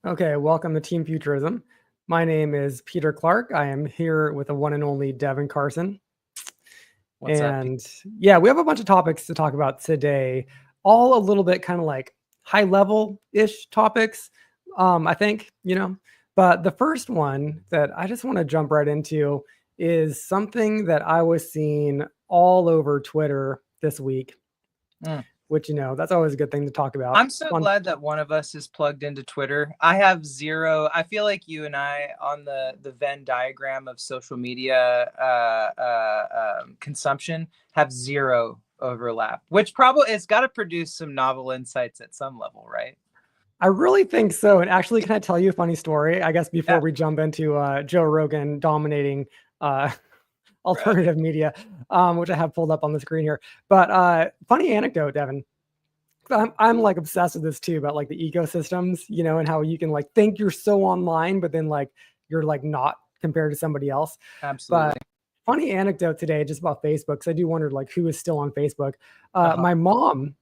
Okay, welcome to Team Futurism. My name is Peter Clark. I am here with the one and only Devon Carson. What's up? And yeah, we have a bunch of topics to talk about today, all a little bit kind of like high level ish topics, I think, But the first one that I just want to jump right into is something that I was seeing all over Twitter this week, Mm. which, that's always a good thing to talk about. I'm so glad that one of us is plugged into Twitter. I have zero. I feel like you and I on the Venn diagram of social media consumption have zero overlap, which probably it's got to produce some novel insights at some level, right? I really think so. And actually, can I tell you a funny story? I guess before Yeah. we jump into Joe Rogan dominating uh, Right. alternative media, which I have pulled up on the screen here. But funny anecdote, Devin. I'm like obsessed with this too about like the ecosystems, and how you can like think you're so online, but then like you're like not compared to somebody else. But Absolutely. funny anecdote today, just about Facebook, because I do wonder like who is still on Facebook. Uh-huh. My mom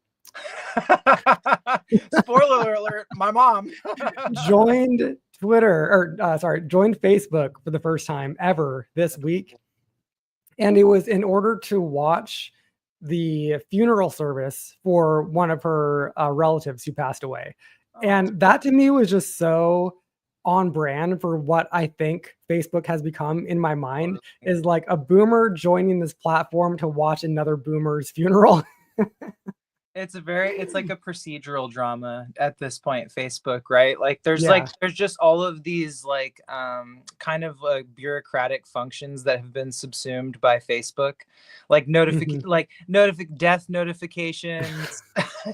Spoiler alert, my mom. joined joined Facebook for the first time ever this week. And it was in order to watch the funeral service for one of her relatives who passed away. And that to me was just so on brand for what I think Facebook has become in my mind is like a boomer joining this platform to watch another boomer's funeral. It's like a procedural drama at this point, Facebook, right? Yeah. There's just all of these kind of bureaucratic functions that have been subsumed by Facebook, like Mhm. death notifications,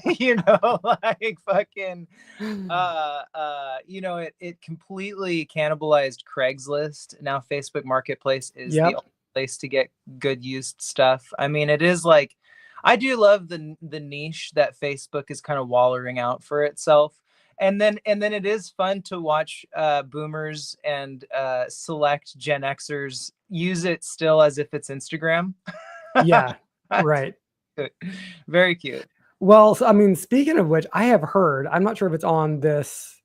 like fucking it completely cannibalized Craigslist. Now Facebook Marketplace is the Yep. only place to get good used stuff. I mean, it is like I do love the niche that Facebook is kind of wallowing out for itself. And then it is fun to watch boomers and select Gen Xers use it still as if it's Instagram. Yeah. Right. Very cute. Well, so, I mean, speaking of which, I have heard, I'm not sure if it's on this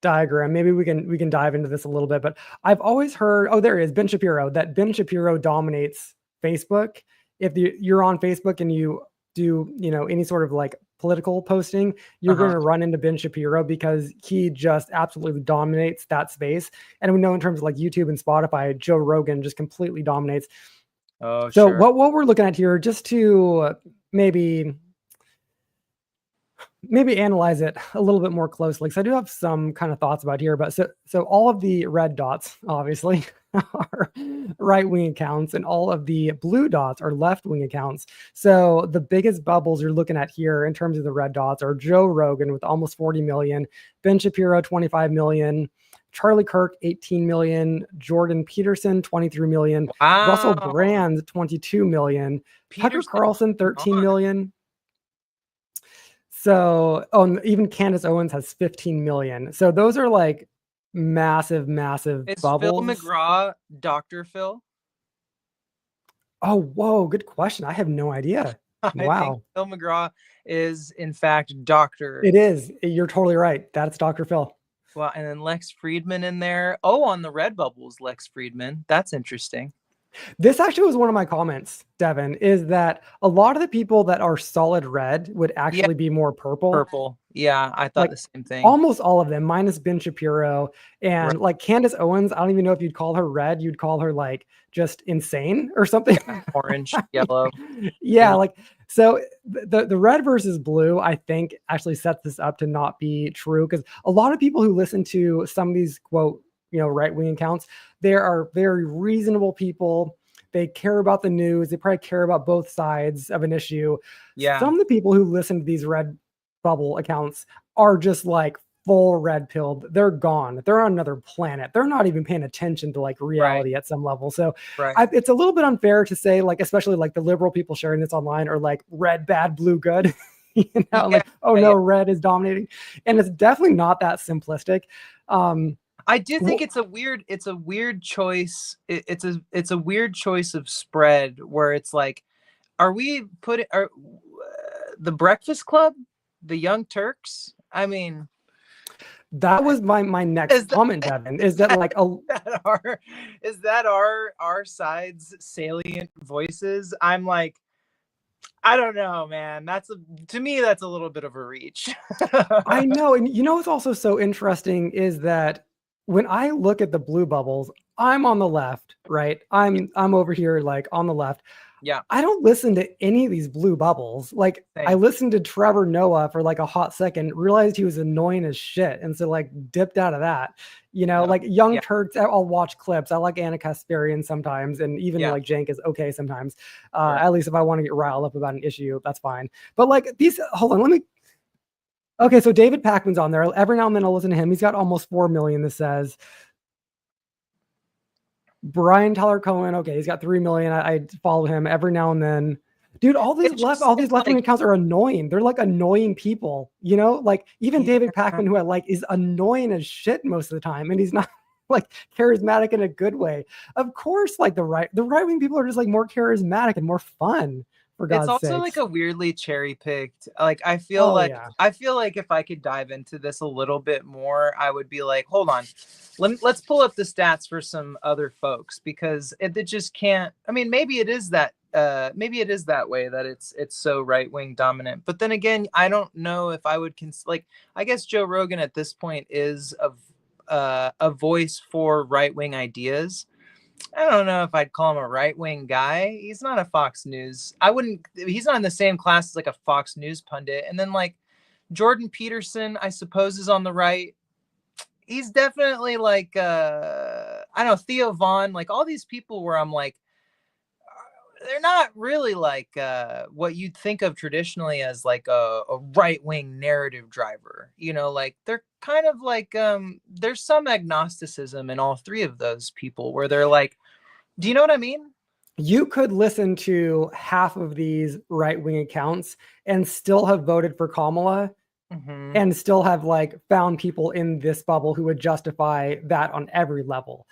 diagram. Maybe we can dive into this a little bit, but I've always heard, oh, there is Ben Shapiro, that Ben Shapiro dominates Facebook. If you're on Facebook and you do, any sort of like political posting, you're going Uh-huh. to run into Ben Shapiro because he just absolutely dominates that space. And we know in terms of like YouTube and Spotify, Joe Rogan just completely dominates. Oh, So sure. what we're looking at here, just to maybe analyze it a little bit more closely, because I do have some kind of thoughts about here. But so all of the red dots obviously are right wing accounts, and all of the blue dots are left wing accounts. So the biggest bubbles you're looking at here in terms of the red dots are Joe Rogan with almost 40 million, Ben Shapiro 25 million, Charlie Kirk 18 million, Jordan Peterson 23 million, Russell Wow. Brand 22 million, Tucker Peterson. Carlson 13 On. million. So, oh, and even Candace Owens has 15 million. So those are like massive, massive Is Phil bubbles. McGraw Dr. Phil? Oh, whoa, good question. I have no idea. I think Wow. Phil McGraw is in fact Dr. It is. You're totally right. That's Dr. Phil. Well, and then Lex Friedman in there. Oh, on the red bubbles, Lex Friedman. That's interesting. This actually was one of my comments, Devin, is that a lot of the people that are solid red would Yeah, actually be more purple. purple. Yeah, I thought Like the same thing. almost all of them, minus Ben Shapiro Right. and like Candace Owens. I don't even know if you'd call her red. You'd call her like just insane or something. Yeah, orange, yellow. Yeah, Yeah. like so the red versus blue, I think actually sets this up to not be true, because a lot of people who listen to some of these quote, right wing accounts, there are very reasonable people. They care about the news. They probably care about both sides of an issue. Yeah. Some of the people who listen to these red bubble accounts are just like full red pilled. They're gone. They're on another planet. They're not even paying attention to like Right. reality at some level. So Right. it's a little bit unfair to say, like, especially like the liberal people sharing this online are like red bad, blue good. Yeah. Like, oh Yeah. no, red is dominating, and it's definitely not that simplistic. I do think Well, it's a weird choice. It's a weird choice of spread where it's like, are we putting are the Breakfast Club, the Young Turks? I mean, That was my next comment, Devon, is that like is that our side's salient voices? I'm like, I don't know, man. To me, that's a little bit of a reach. I know. And you know what's also so interesting is that when I look at the blue bubbles, I'm on the left, right? I'm over here like on the left. Yeah. I don't listen to any of these blue bubbles. Like I Same. listened to Trevor Noah for like a hot second, realized he was annoying as shit. And so like dipped out of that, you know, No. like Young Yeah. Turks, I'll watch clips. I like Anna Kasparian sometimes. And even Yeah. like Jank is okay sometimes. Right. At least if I want to get riled up about an issue, that's fine. But like these, hold on, let me, okay, so David Pakman's on there. Every now and then I'll listen to him. He's got almost 4 million, this says. Brian Tyler Cohen, okay, he's got 3 million. I follow him every now and then. Dude, all these left-wing like, accounts are annoying. They're like annoying people, you know? Like even David Pakman, who I like, is annoying as shit most of the time, and he's not like charismatic in a good way. Of course, like the right-wing people are just like more charismatic and more fun. For God's it's also sakes. like a weirdly cherry picked. Like I feel like if I could dive into this a little bit more, I would be like, hold on, let's pull up the stats for some other folks, because it just can't. I mean, maybe it is that way, that it's so right wing dominant. But then again, I don't know if I would like. I guess Joe Rogan at this point is a voice for right wing ideas. I don't know if I'd call him a right-wing guy. He's not a Fox News. He's not in the same class as like a Fox News pundit. And then like Jordan Peterson, I suppose, is on the right. He's definitely like, I don't know, Theo Vaughn, like all these people where I'm like, they're not really like what you'd think of traditionally as like a right-wing narrative driver. You know, like they're kind of like, there's some agnosticism in all three of those people where they're like, do you know what I mean? You could listen to half of these right-wing accounts and still have voted for Kamala, and still have like found people in this bubble who would justify that on every level,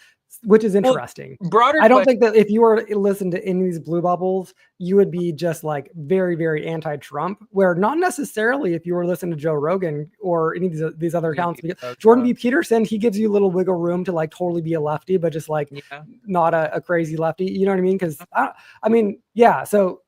which is interesting. Broader I don't think that if you were to listen to any of these blue bubbles, you would be just like very, very anti-Trump, where not necessarily if you were listening to Joe Rogan or any of these other accounts. Jordan B. Peterson, he gives you a little wiggle room to like totally be a lefty, but just like not a crazy lefty. You know what I mean? Because I mean, yeah. So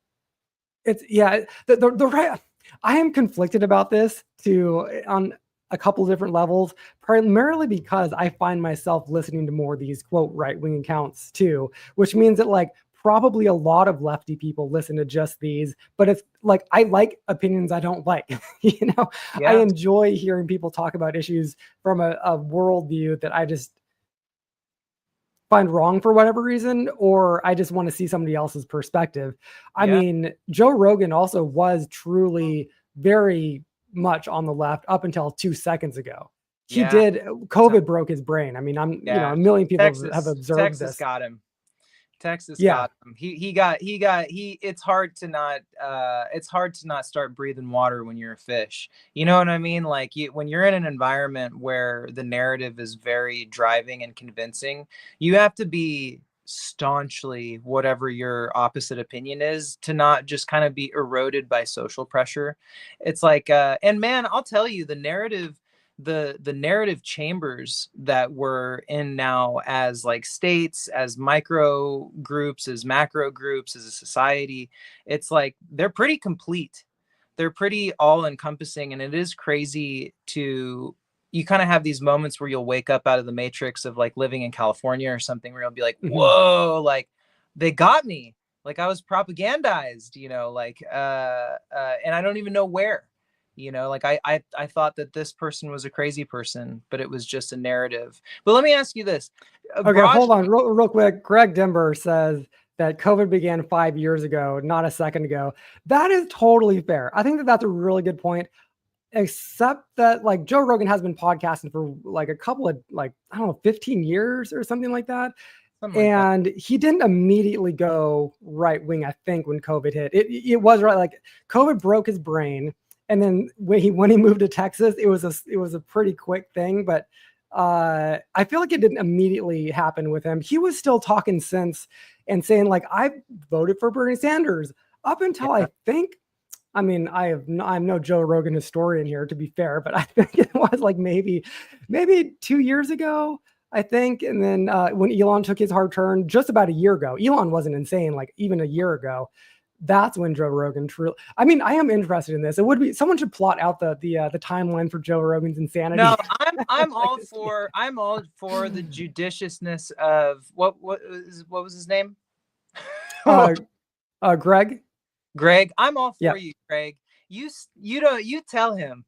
it's the right. I am conflicted about this too on a couple of different levels, primarily because I find myself listening to more of these quote right-wing accounts too, which means that like probably a lot of lefty people listen to just these, but it's like I like opinions I don't like. You know, I enjoy hearing people talk about issues from a worldview that I just find wrong for whatever reason, or I just want to see somebody else's perspective. I mean, Joe Rogan also was truly very much on the left up until 2 seconds ago. He did. COVID broke his brain. I mean, you know, a million people have observed Texas this. got him. Texas got him. It's hard to not start breathing water when you're a fish. You know what I mean? Like when you're in an environment where the narrative is very driving and convincing, you have to be staunchly whatever your opposite opinion is to not just kind of be eroded by social pressure. It's like, and man, I'll tell you, the narrative chambers that we're in now, as like states, as micro groups, as macro groups, as a society, it's like they're pretty complete. They're pretty all encompassing. And it is crazy you kind of have these moments where you'll wake up out of the matrix of like living in California or something, where you'll be like, whoa, like they got me. Like I was propagandized, you know, like, and I don't even know where. You know, like I thought that this person was a crazy person, but it was just a narrative. But let me ask you this. Okay, hold on real quick. Greg Dimber says that COVID began 5 years ago, not a second ago. That is totally fair. I think that that's a really good point, except that like Joe Rogan has been podcasting for like a couple of like, I don't know, 15 years or something like that. And he didn't immediately go right wing, I think, when COVID hit. It was right, like COVID broke his brain. And then when he moved to Texas, it was a pretty quick thing, but I feel like it didn't immediately happen with him. He was still talking sense and saying like, I voted for Bernie Sanders up until I think I mean, I'm no Joe Rogan historian here, to be fair, but I think it was like maybe 2 years ago, I think. And then when Elon took his hard turn, just about a year ago, Elon wasn't insane, like even a year ago. That's when Joe Rogan truly. I mean, I am interested in this. It would be someone should plot out the timeline for Joe Rogan's insanity. No, I'm all for the judiciousness of what was his name? Greg. Greg, I'm all for Yeah. you, Greg. You tell him.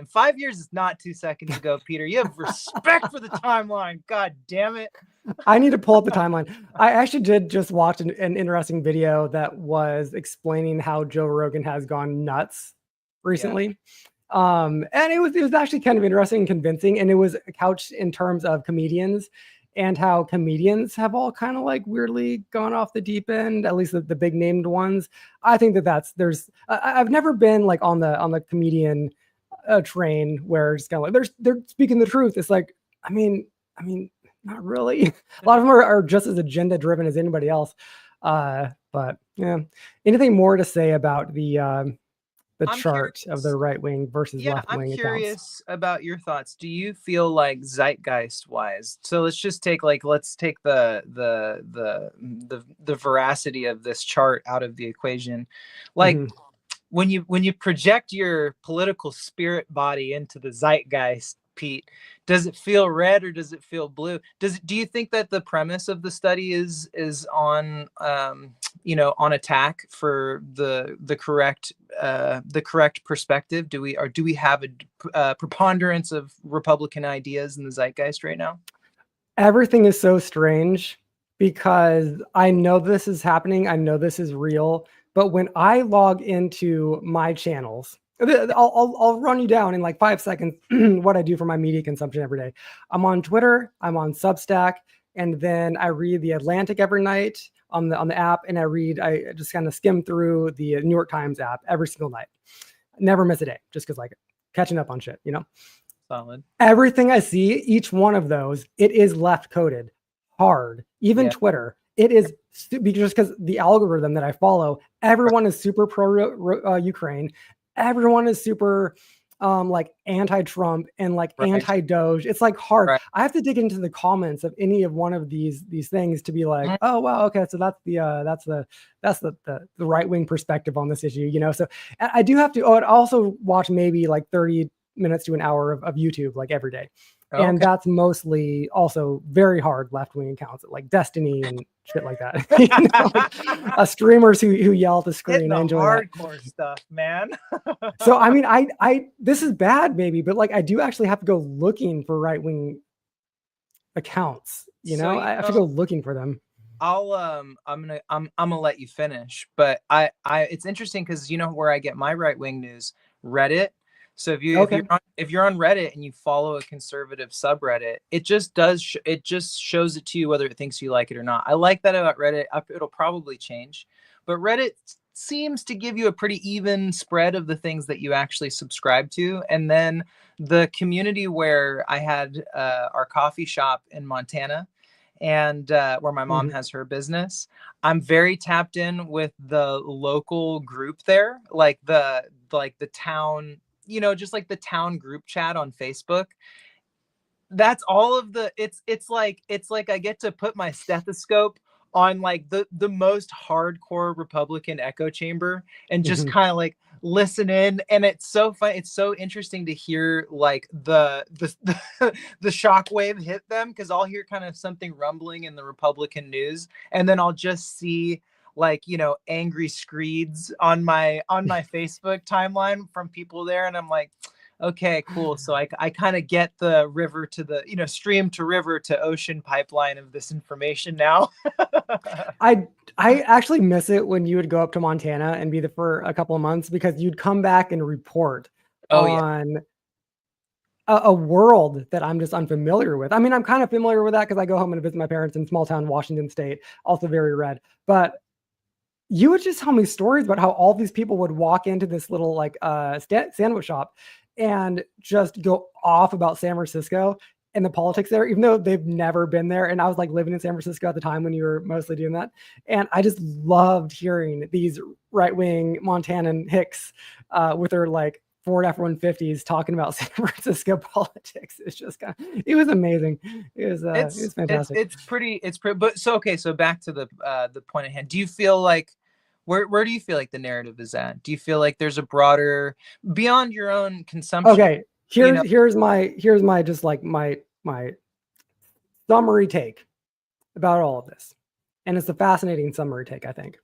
5 years is not 2 seconds ago, Peter. You have respect for the timeline. God damn it. I need to pull up the timeline. I actually did just watch an interesting video that was explaining how Joe Rogan has gone nuts recently. Yeah. And it was actually kind of interesting and convincing, and it was couched in terms of comedians and how comedians have all kind of like weirdly gone off the deep end, at least the big named ones. I think I've never been like on the comedian train where it's kind of like they're speaking the truth. It's like, I mean, not really. A lot of them are just as agenda driven as anybody else. But yeah, anything more to say about the chart of the right wing versus left wing accounts? I'm curious about your thoughts. Do you feel like zeitgeist wise? So let's take the veracity of this chart out of the equation. Like when you project your political spirit body into the zeitgeist, Pete, does it feel red or does it feel blue? Do you think that the premise of the study is on on attack for the correct perspective? Do we have a preponderance of Republican ideas in the zeitgeist right now? Everything is so strange because I know this is happening. I know this is real, but when I log into my channels, I'll run you down in like 5 seconds what I do for my media consumption every day. I'm on Twitter, I'm on Substack, and then I read The Atlantic every night on the app, and I just kind of skim through the New York Times app every single night. Never miss a day, just because like catching up on shit, Solid. Everything I see, each one of those, it is left coded hard. Even Twitter, it is just because the algorithm that I follow, everyone is super pro Ukraine. Everyone is super like anti-Trump and like anti-Doge. It's like hard. I have to dig into the comments of any of one of these things to be like, oh wow, okay, so that's the right wing perspective on this issue, So I do have to. I'd also watch maybe like 30 minutes to an hour of YouTube like every day. Okay. And that's mostly also very hard left-wing accounts like Destiny and shit like that. Like, streamers who yell at the screen. I enjoy hardcore stuff, man. So I mean, I this is bad maybe, but like I do actually have to go looking for right-wing accounts. I have to go looking for them. I'm gonna let you finish, but I it's interesting because where I get my right-wing news, Reddit. So if you're on Reddit and you follow a conservative subreddit, it just shows it to you whether it thinks you like it or not. I like that about Reddit. It'll probably change, but Reddit seems to give you a pretty even spread of the things that you actually subscribe to. And then the community where I had our coffee shop in Montana, and where my mom has her business, I'm very tapped in with the local group there, like the town. Just like the town group chat on Facebook. That's all of the it's like I get to put my stethoscope on like the most hardcore Republican echo chamber and just kind of like listen in. And it's so fun. It's so interesting to hear like the shockwave hit them, because I'll hear kind of something rumbling in the Republican news, and then I'll just see like angry screeds on my Facebook timeline from people there, and I'm like, okay, cool. So I kind of get the river to the stream to river to ocean pipeline of this information now. I actually miss it when you would go up to Montana and be there for a couple of months, because you'd come back and report on a world that I'm just unfamiliar with. I mean, I'm kind of familiar with that because I go home and visit my parents in small town Washington State, also very red, but you would just tell me stories about how all these people would walk into this little like sandwich shop and just go off about San Francisco. and the politics there, even though they've never been there. And I was like living in San Francisco at the time when you were mostly doing that. And I just loved hearing these right-wing Montanan hicks with their like Ford F-150s talking about San Francisco politics. It's just it was amazing. It was fantastic. It's pretty, but so, okay. So back to the point at hand. Do you feel like, where do you feel like the narrative is at? Do you feel like there's a broader, beyond your own consumption? Okay. Here's my just like my summary take about all of this. And it's a fascinating summary take, I think.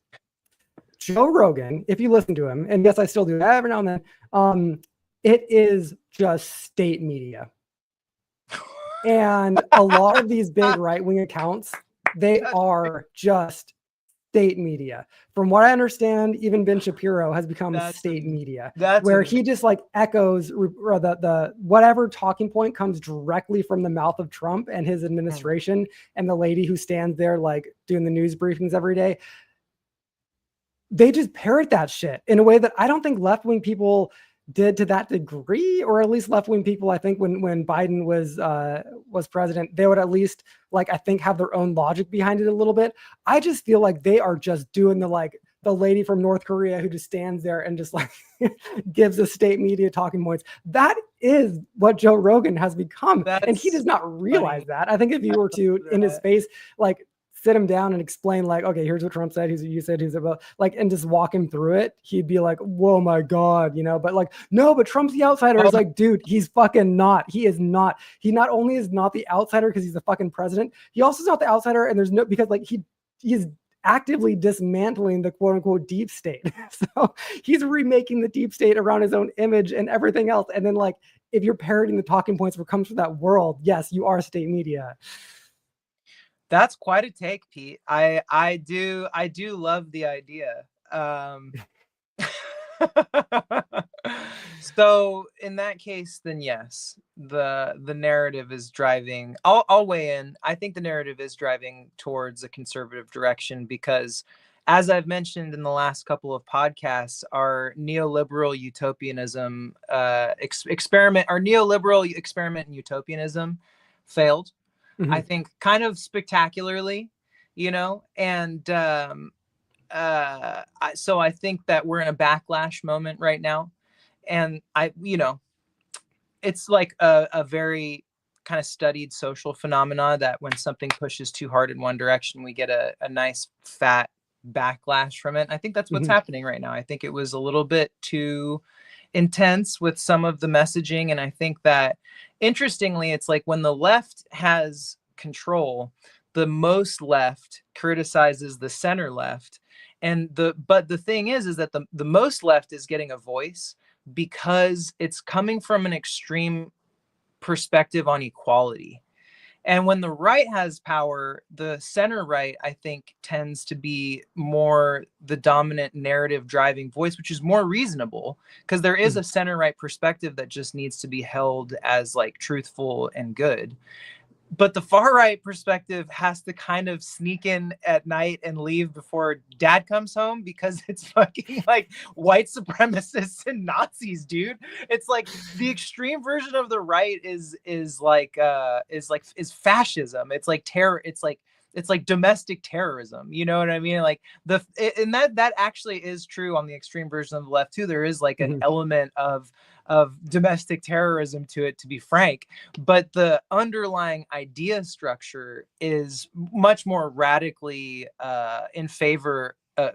Joe Rogan, if you listen to him, and yes, I still do every now and then, it is just state media. And a lot of these big right-wing accounts, they are just state media. From what I understand, even Ben Shapiro has become state media, where he just like echoes the whatever talking point comes directly from the mouth of Trump and his administration and the lady who stands there like doing the news briefings every day. They just parrot that shit in a way that I don't think left-wing people did to that degree, or at least left-wing people, I think when Biden was president, they would at least like, I think, have their own logic behind it a little bit. I just feel like they are just doing the lady from North Korea who just stands there and just like gives the state media talking points. That is what Joe Rogan has become. And he does not realize that. I think if you were to, in his face, like sit him down and explain like, okay, here's what Trump said, here's what you said, here's about, like, and just walk him through it, he'd be like, whoa, my God, you know, but like, no, but Trump's the outsider. It's like, dude, he's fucking not. He is not. He not only is not the outsider because he's the fucking president, he also is not the outsider. And there's no, because like he's actively dismantling the quote unquote deep state. So he's remaking the deep state around his own image and everything else. And then like, if you're parroting the talking points that comes from that world, yes, you are state media. That's quite a take, Pete. I do love the idea. So in that case, then yes, the narrative is driving. I'll weigh in. I think the narrative is driving towards a conservative direction because, as I've mentioned in the last couple of podcasts, our neoliberal utopianism experiment in utopianism failed. Mm-hmm. I think kind of spectacularly, you know, and so I think that we're in a backlash moment right now. And it's like a very kind of studied social phenomena that when something pushes too hard in one direction, we get a nice fat backlash from it. I think that's what's happening right now. I think it was a little bit too intense with some of the messaging. And I think that, interestingly, it's like when the left has control, the most left criticizes the center left. But the thing is that the most left is getting a voice because it's coming from an extreme perspective on equality. And when the right has power, the center right, I think, tends to be more the dominant narrative driving voice, which is more reasonable because there is a center right perspective that just needs to be held as like truthful and good. But the far right perspective has to kind of sneak in at night and leave before dad comes home because it's fucking like white supremacists and Nazis, dude. It's like the extreme version of the right is fascism. It's like terror. It's like domestic terrorism. You know what I mean? Like and that actually is true on the extreme version of the left too. There is like an element of domestic terrorism to it, to be frank, but the underlying idea structure is much more radically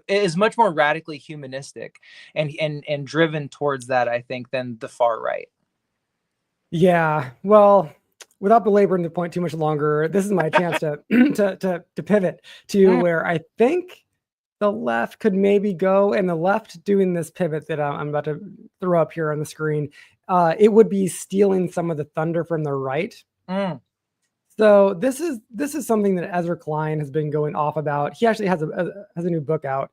is much more radically humanistic and driven towards that, I think, than the far right. Yeah, well, without belaboring the point too much longer, this is my chance to pivot to where I think the left could maybe go, and the left doing this pivot that I'm about to throw up here on the screen, it would be stealing some of the thunder from the right. So this is something that Ezra Klein has been going off about. He actually has a new book out.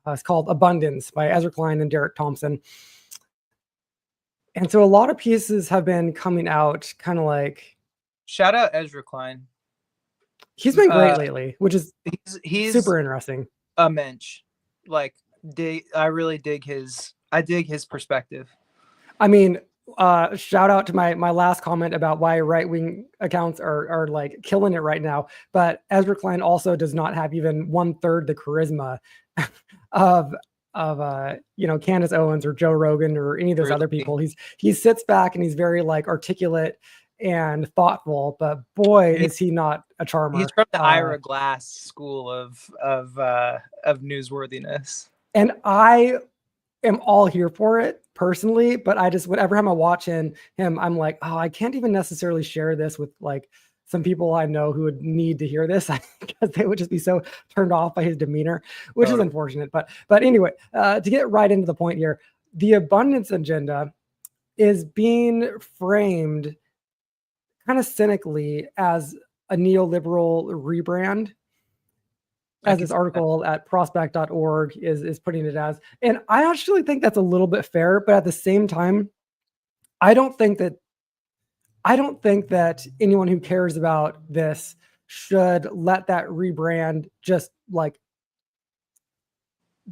It's called Abundance by Ezra Klein and Derek Thompson. And so a lot of pieces have been coming out kind of like... Shout out Ezra Klein. He's been great lately, which is he's super interesting. A mensch. Like, I really dig his perspective. I mean, shout out to my last comment about why right-wing accounts are like killing it right now. But Ezra Klein also does not have even 1/3 the charisma of Candace Owens or Joe Rogan or any of those other people. He sits back and he's very like articulate and thoughtful, but boy, is he not a charmer. He's from the Ira Glass school of newsworthiness. And I am all here for it personally, but I just, whenever time I watch him, I'm like, oh, I can't even necessarily share this with like some people I know who would need to hear this because they would just be so turned off by his demeanor, which is unfortunate. But anyway, to get right into the point here, the abundance agenda is being framed kind of cynically as a neoliberal rebrand, as this article at prospect.org is putting it as. And I actually think that's a little bit fair, but at the same time, I don't think that anyone who cares about this should let that rebrand just like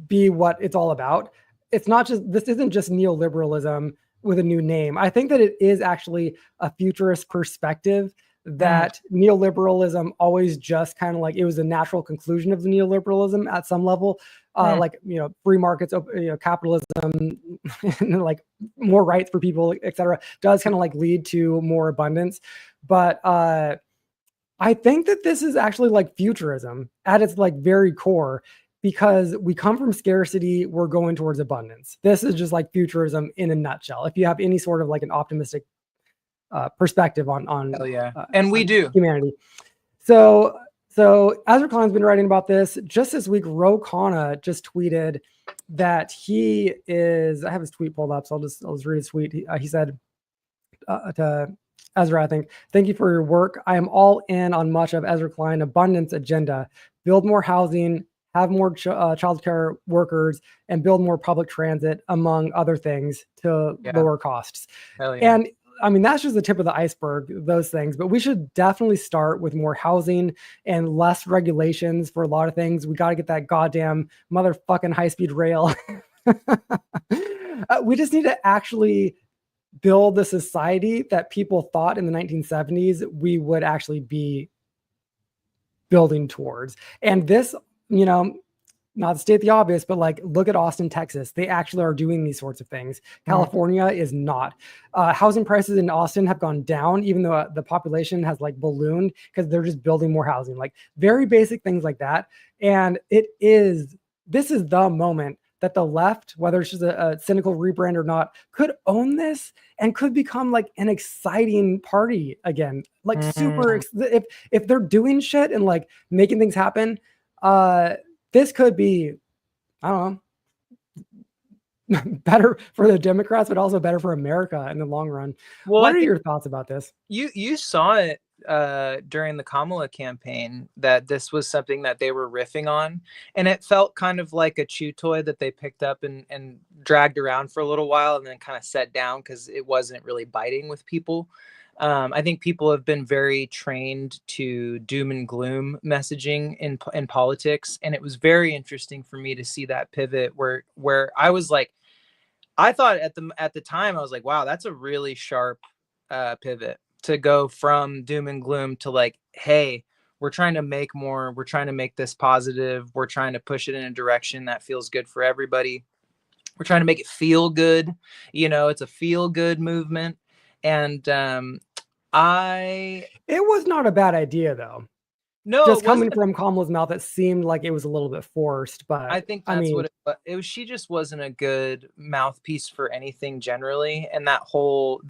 be what it's all about. It's not just, this isn't just neoliberalism with a new name. I think that it is actually a futurist perspective that neoliberalism always just kind of like, it was a natural conclusion of the neoliberalism at some level, like, free markets, capitalism, and like more rights for people, etc., does kind of like lead to more abundance. But I think that this is actually like futurism at its like very core, because we come from scarcity, we're going towards abundance. This is just like futurism in a nutshell. If you have any sort of like an optimistic perspective on and we do humanity. So Ezra Klein's been writing about this. Just this week, Khanna just tweeted that he is, I have his tweet pulled up, so I'll just read his tweet. He said to Ezra, I think, "Thank you for your work. I am all in on much of Ezra Klein abundance agenda. Build more housing, have more child care workers, and build more public transit, among other things, to lower costs." And I mean, that's just the tip of the iceberg, those things. But we should definitely start with more housing and less regulations for a lot of things. We got to get that goddamn motherfucking high-speed rail. We just need to actually build the society that people thought in the 1970s we would actually be building towards. And this, not to state the obvious, but like, look at Austin, Texas. They actually are doing these sorts of things. California is not. Housing prices in Austin have gone down, even though the population has like ballooned, because they're just building more housing, like very basic things like that. And this is the moment that the left, whether it's just a cynical rebrand or not, could own this and could become like an exciting party again. Like super, if they're doing shit and like making things happen, this could be, I don't know, better for the Democrats, but also better for America in the long run. Well, what are your thoughts about this? You saw it during the Kamala campaign, that this was something that they were riffing on, and it felt kind of like a chew toy that they picked up and dragged around for a little while and then kind of set down because it wasn't really biting with people. I think people have been very trained to doom and gloom messaging in politics, and it was very interesting for me to see that pivot where I was like, I thought at the time I was like, wow, that's a really sharp pivot to go from doom and gloom to like, hey, we're trying to make more, we're trying to make this positive, we're trying to push it in a direction that feels good for everybody, we're trying to make it feel good, it's a feel good movement. And it was not a bad idea though. No, just coming from Kamala's mouth, it seemed like it was a little bit forced. But I think that's what it was. She just wasn't a good mouthpiece for anything generally, and that whole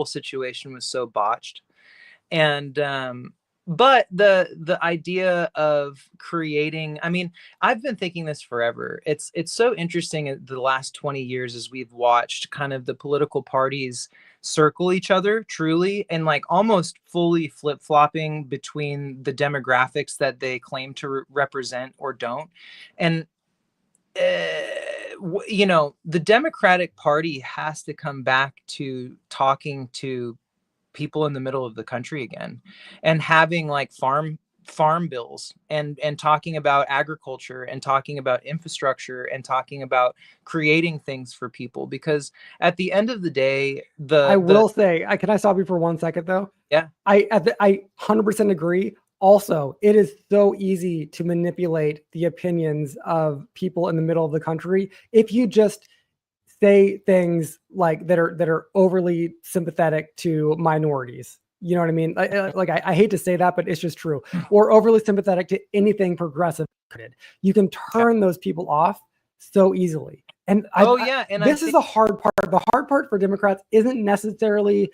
situation was so botched. And but the idea of creating, I mean, I've been thinking this forever. It's so interesting the last 20 years as we've watched kind of the political parties circle each other truly and like almost fully flip-flopping between the demographics that they claim to represent or don't. And the Democratic Party has to come back to talking to people in the middle of the country again, and having like farm farm bills and talking about agriculture and talking about infrastructure and talking about creating things for people, because at the end of the day, I will say, can I stop you for 1 second though? Yeah. I 100% agree. Also, it is so easy to manipulate the opinions of people in the middle of the country if you just say things like that are overly sympathetic to minorities. You know what I mean? I hate to say that, but it's just true. Or overly sympathetic to anything progressive. You can turn those people off so easily. And this is the hard part. The hard part for Democrats isn't necessarily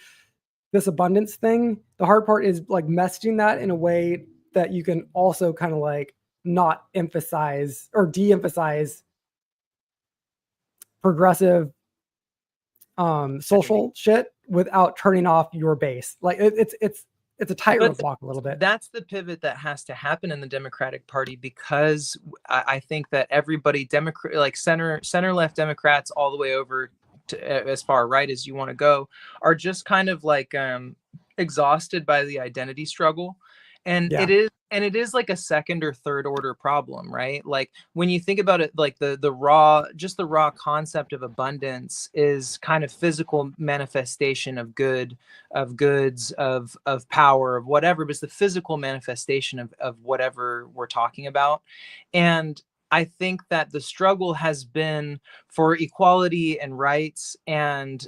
this abundance thing. The hard part is like messaging that in a way that you can also kind of like not emphasize or de-emphasize progressive social shit without turning off your base. Like it's a tightrope walk a little bit. That's the pivot that has to happen in the Democratic Party, because I think that everybody, like center left Democrats all the way over to as far right as you want to go, are just kind of like exhausted by the identity struggle. And it is like a second or third order problem, right? Like when you think about it, like the raw concept of abundance is kind of physical manifestation of good, of goods, of power, of whatever, but it's the physical manifestation of whatever we're talking about. And I think that the struggle has been for equality and rights and,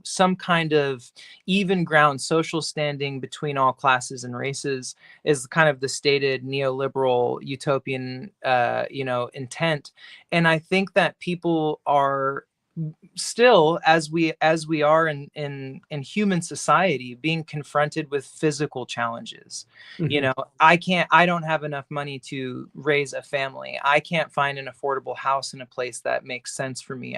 some kind of even ground social standing between all classes and races is kind of the stated neoliberal utopian, intent. And I think that people are still, as we are in human society, being confronted with physical challenges. I don't have enough money to raise a family. I can't find an affordable house in a place that makes sense for me.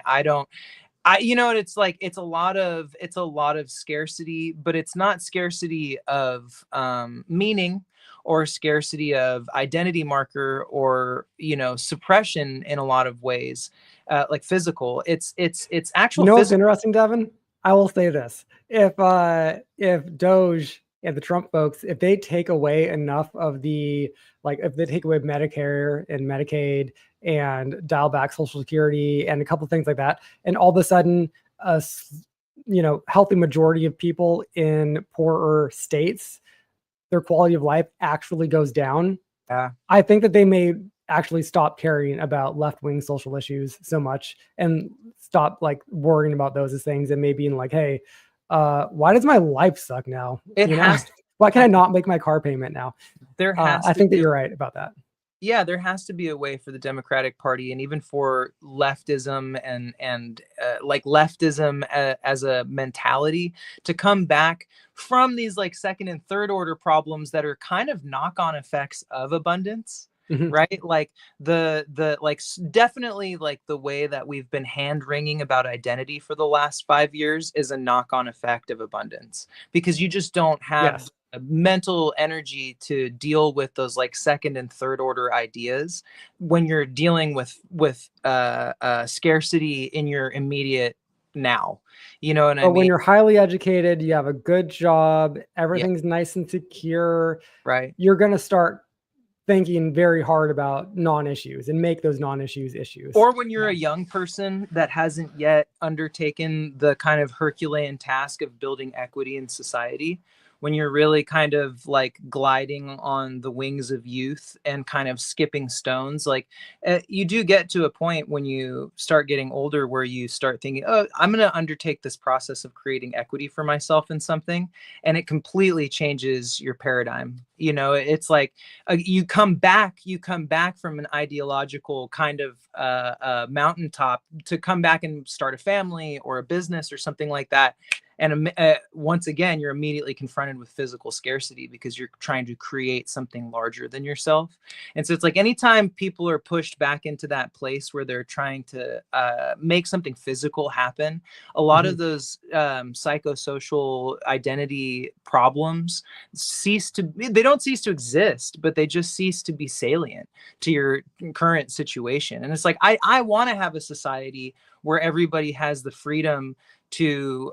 It's like it's a lot of scarcity, but it's not scarcity of meaning or scarcity of identity marker or suppression in a lot of ways, like physical. It's actual. What's interesting, Devon? I will say this: if Doge and the Trump folks, if they take away enough of if they take away Medicare and Medicaid and dial back Social Security and a couple things like that, and all of a sudden, healthy majority of people in poorer states, their quality of life actually goes down. I think that they may actually stop caring about left-wing social issues so much and stop like worrying about those as things and maybe being like, hey, why does my life suck now? Why can I not make my car payment now? I think that you're right about that. Yeah, there has to be a way for the Democratic Party and even for leftism and like leftism as a mentality to come back from these like second and third order problems that are kind of knock-on effects of abundance. Mm-hmm. Right? Like definitely like the way that we've been hand-wringing about identity for the last 5 years is a knock-on effect of abundance, because you just don't have mental energy to deal with those like second and third order ideas when you're dealing with scarcity in your immediate now. You know what I mean? When you're highly educated, you have a good job, everything's nice and secure, right? You're going to start thinking very hard about non-issues and make those non-issues issues. Or when you're a young person that hasn't yet undertaken the kind of Herculean task of building equity in society, when you're really kind of like gliding on the wings of youth and kind of skipping stones, like you do get to a point when you start getting older where you start thinking, oh, I'm going to undertake this process of creating equity for myself in something. And it completely changes your paradigm. It's like you come back from an ideological kind of mountaintop to come back and start a family or a business or something like that. And once again, you're immediately confronted with physical scarcity because you're trying to create something larger than yourself. And so it's like anytime people are pushed back into that place where they're trying to make something physical happen, a lot of those psychosocial identity problems they don't cease to exist, but they just cease to be salient to your current situation. And it's like, I want to have a society where everybody has the freedom to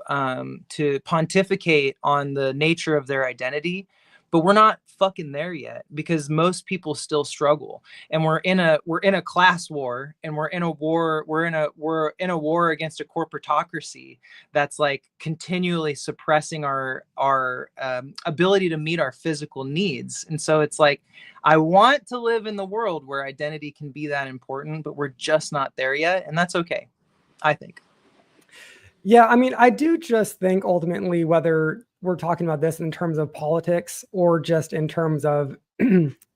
pontificate on the nature of their identity, but we're not fucking there yet, because most people still struggle, and we're in a class war, and we're in a war against a corporatocracy that's like continually suppressing our ability to meet our physical needs. And so it's like, I want to live in the world where identity can be that important, but we're just not there yet, and that's okay, I think. Yeah, I mean, I do just think ultimately, whether we're talking about this in terms of politics or just in terms of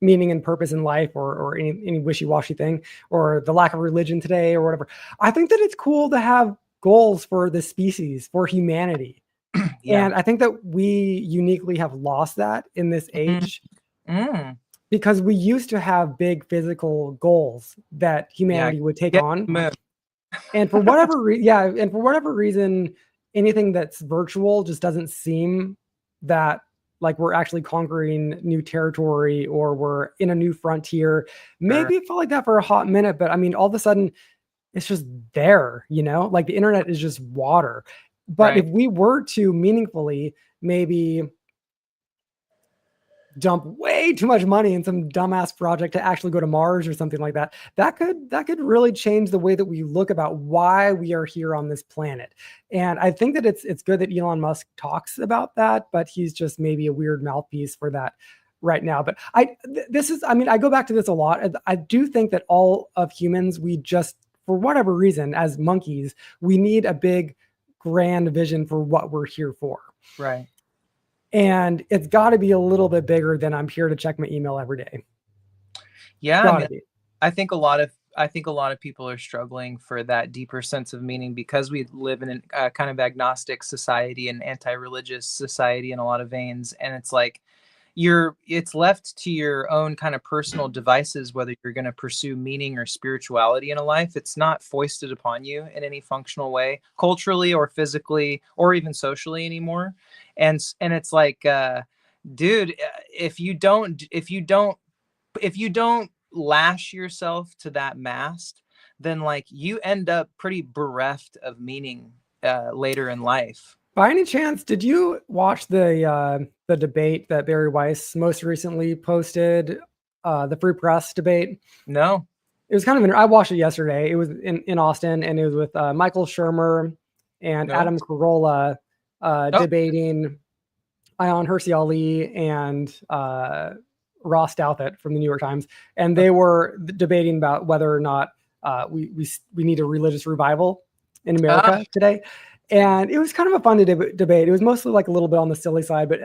meaning and purpose in life, or any wishy-washy thing, or the lack of religion today or whatever, I think that it's cool to have goals for the species, for humanity. Yeah. And I think that we uniquely have lost that in this age, because we used to have big physical goals that humanity would take on. And for whatever reason, anything that's virtual just doesn't seem that like we're actually conquering new territory or we're in a new frontier. Maybe it felt like that for a hot minute, but I mean, all of a sudden it's just there, like the internet is just water. But if we were to meaningfully maybe dump way too much money in some dumbass project to actually go to Mars or something like that, that could really change the way that we look about why we are here on this planet. And I think that it's good that Elon Musk talks about that, but he's just maybe a weird mouthpiece for that right now. But I go back to this a lot. I do think that all of humans, we just, for whatever reason, as monkeys, we need a big grand vision for what we're here for. Right. And it's got to be a little bit bigger than I'm here to check my email every day. Yeah, I think a lot of people are struggling for that deeper sense of meaning, because we live in a kind of agnostic society and anti-religious society in a lot of veins, and it's like it's left to your own kind of personal devices whether you're going to pursue meaning or spirituality in a life. It's not foisted upon you in any functional way, culturally or physically or even socially anymore. And it's like, dude, if you don't lash yourself to that mast, then like you end up pretty bereft of meaning later in life. By any chance, did you watch the debate that Barry Weiss most recently posted, the Free Press debate? No. It was kind of I watched it yesterday. It was in Austin, and it was with Michael Shermer and Adam Carolla debating Ayaan Hirsi Ali and Ross Douthat from the New York Times, and they were debating about whether or not we need a religious revival in America today. And it was kind of a fun debate. It was mostly like a little bit on the silly side, but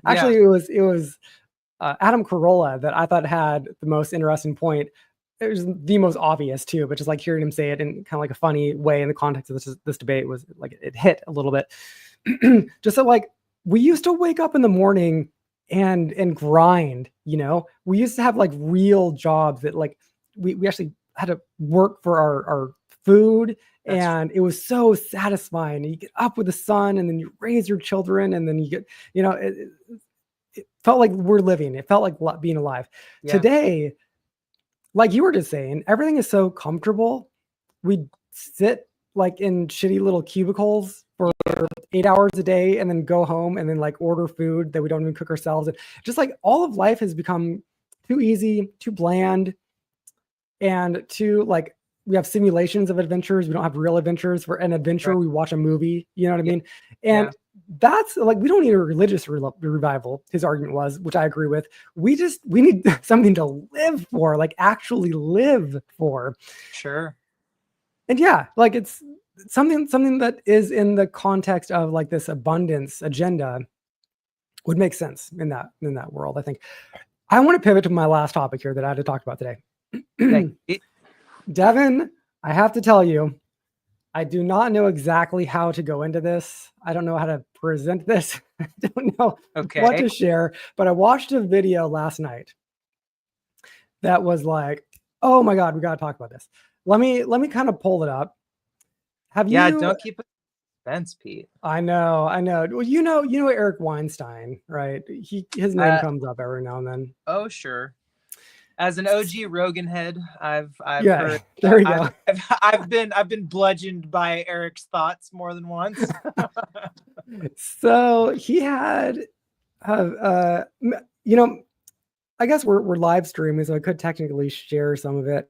actually it was Adam Carolla that I thought had the most interesting point. It was the most obvious too, but just like hearing him say it in kind of like a funny way in the context of this debate was like it hit a little bit. Just so like we used to wake up in the morning and grind, we used to have like real jobs that like we actually had to work for our food. And it was so satisfying. You get up with the sun, and then you raise your children, and then you get, it felt like we're living. It felt like being alive. Yeah. Today, like you were just saying, everything is so comfortable. We sit like in shitty little cubicles for 8 hours a day, and then go home and then like order food that we don't even cook ourselves. And just like all of life has become too easy, too bland, and too like, we have simulations of adventures. We don't have real adventures. For an adventure, we watch a movie. You know what I mean? And that's like, we don't need a religious revival, his argument was, which I agree with. We need something to live for, like actually live for. Sure. And like it's something that is in the context of like this abundance agenda would make sense in that world. I think I want to pivot to my last topic here that I had to talk about today. Devon, I have to tell you, I do not know exactly how to go into this. I don't know how to present this. I don't know what to share, but I watched a video last night that was like, oh my God, we got to talk about this. Let me kind of pull it up. Don't keep it suspense, Pete. I know. Well, you know Eric Weinstein, right? His name comes up every now and then. Oh, sure. As an OG Rogan head, I've heard. There you go. I've been bludgeoned by Eric's thoughts more than once. So he had, I guess we're live streaming, so I could technically share some of it.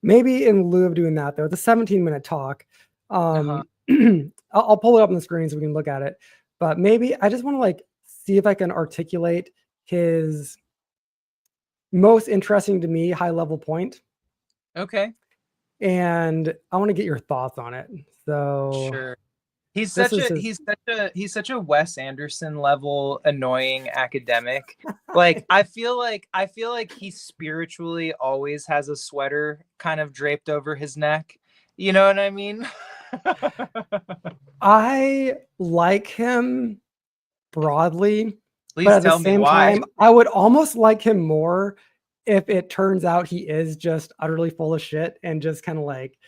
Maybe in lieu of doing that, though, it's a 17-minute talk. Uh-huh. I'll pull it up on the screen so we can look at it. But maybe I just want to like see if I can articulate his most interesting to me high level point. Okay. And I want to get your thoughts on it. So Sure. He's this such is a his. he's such a Wes Anderson level annoying academic. Like I feel like he spiritually always has a sweater kind of draped over his neck. You know what I mean? I like him broadly, but Please at the tell me same why. time, I would almost like him more if it turns out he is just utterly full of shit and just kind of like